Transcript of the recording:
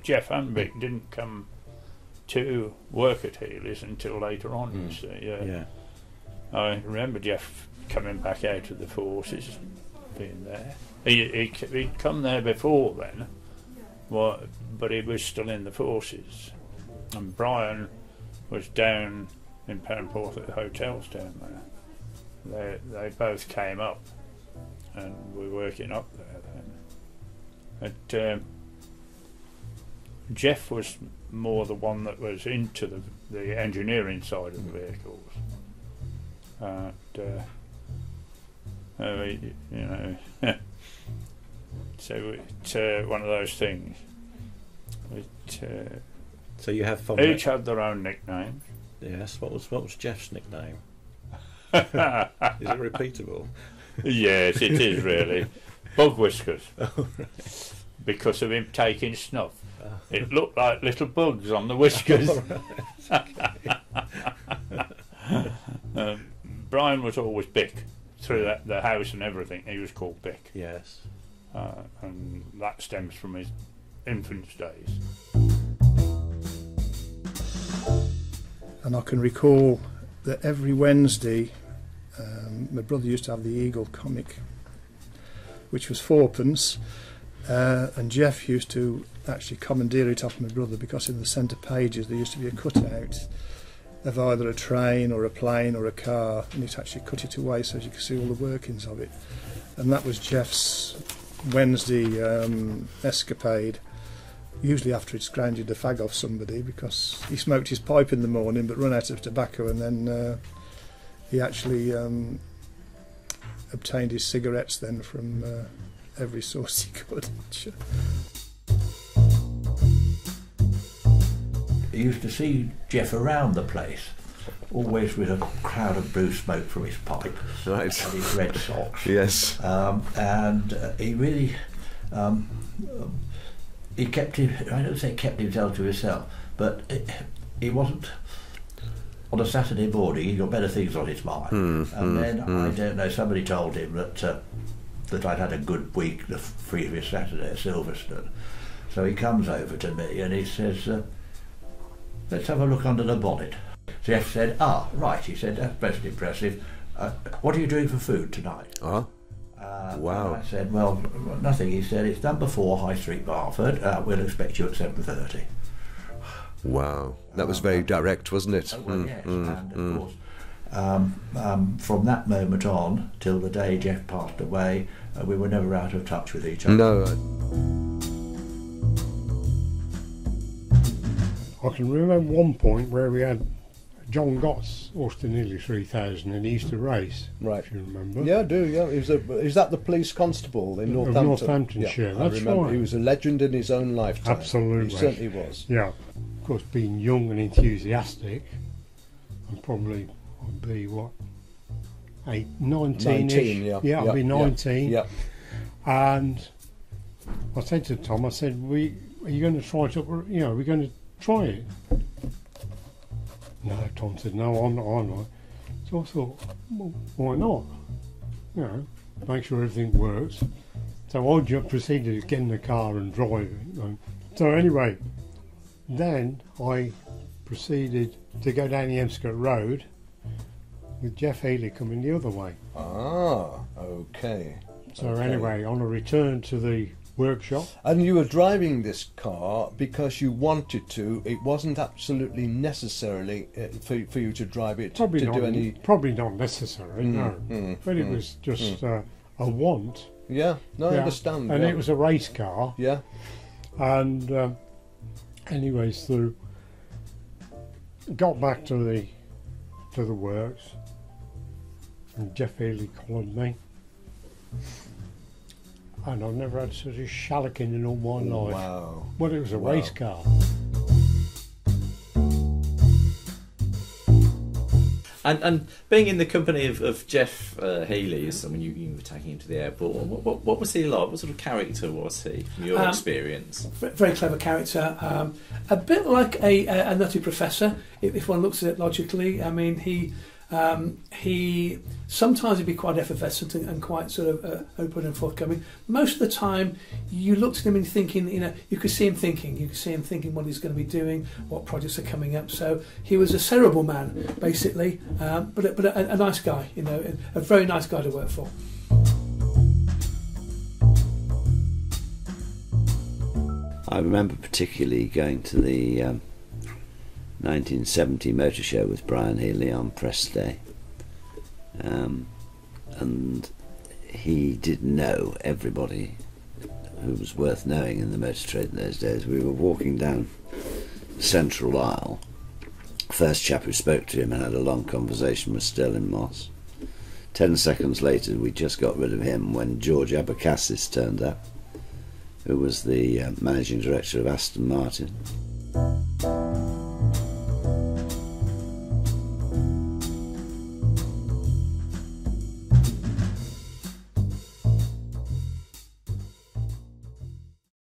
Geoff Hanbeck didn't come to work at Healey's until later on. You see, yeah. I remember Geoff coming back out of the forces, being there. He'd come there before then, but he was still in the forces. And Brian was down in Stanforth at the hotels down there. They both came up, and were working up there then. But Geoff was more the one that was into the engineering side of the vehicles. You know, so it's one of those things. So you have fun. Each had their own nicknames. Yes. What was Geoff's nickname? Is it repeatable? Yes, it is really. Bug Whiskers. Oh, right. Because of him taking snuff. It looked like little bugs on the whiskers. Brian was always Bick. Through the house and everything, he was called Bick. Yes. And that stems from his infant days. And I can recall that every Wednesday, my brother used to have the Eagle comic, which was fourpence, and Geoff used to actually commandeer it off my brother, because in the centre pages there used to be a cutout of either a train or a plane or a car, and he'd actually cut it away so you could see all the workings of it. And that was Geoff's Wednesday escapade, usually after he'd scrounged the fag off somebody, because he smoked his pipe in the morning but run out of tobacco, and then he actually obtained his cigarettes then from every source he could. You used to see Geoff around the place, always with a cloud of blue smoke from his pipe, right, and his red socks. Yes. And he really, he kept him. I don't say kept himself to himself, but he wasn't. On a Saturday morning, he got better things on his mind, and then I don't know. Somebody told him that I'd had a good week the previous Saturday at Silverstone, so he comes over to me and he says, let's have a look under the bonnet. Geoff said, right, he said, that's most impressive. What are you doing for food tonight? Wow. I said, well, nothing. He said, it's number 4 High Street, Barford. We'll expect you at 7:30. Wow. That was very direct, wasn't it? Well, yes, and of course, from that moment on, till the day Geoff passed away, we were never out of touch with each other. No. I can remember one point where we had John Gott's Austin Nearly 3000, and he used to race. Right. If you remember. Yeah, I do. Yeah, is that the police constable in Northampton? Northamptonshire. Yeah, that's I remember. right. He was a legend in his own lifetime. Absolutely. He certainly was. Yeah. Of course, being young and enthusiastic, and probably I'd be what, 19-ish. Yeah. I'd be 19. Yeah. And I said to Tom, I said, are you going to try it up? You know, we're going to try it. No, Tom said, no, I'm not. So I thought, well, why not? You know, make sure everything works. So I proceeded to get in the car and drive it. So anyway, then I proceeded to go down the Emscott Road with Geoff Healey coming the other way. Ah, okay. So anyway, on a return to the workshop. And you were driving this car because you wanted to. It wasn't absolutely necessarily for you to drive it Probably to not, do any. Probably not necessary, no. But it was just a want. Yeah, no, I understand. And yeah. it was a race car. Yeah. And anyways, so got back to the works, and Geoff Healey called me. And I've never had such a shallacking in all my life. Wow. Well, it was a race car. And being in the company of Geoff Healey, when you were taking him to the airport, what was he like? What sort of character was he, from your experience? Very clever character. A bit like a nutty professor, if one looks at it logically. I mean, he He sometimes he'd be quite effervescent and quite sort of open and forthcoming. Most of the time, you looked at him and thinking, you could see him thinking. You could see him thinking what he's going to be doing, what projects are coming up. So he was a cerebral man, basically, but a nice guy, a very nice guy to work for. I remember particularly going to the 1970 motor show with Brian Healey on press day, and he did know everybody who was worth knowing in the motor trade in those days. We were walking down Central Aisle. First chap who spoke to him and had a long conversation was Sterling Moss. 10 seconds later we just got rid of him when George Abacassis turned up, who was the managing director of Aston Martin.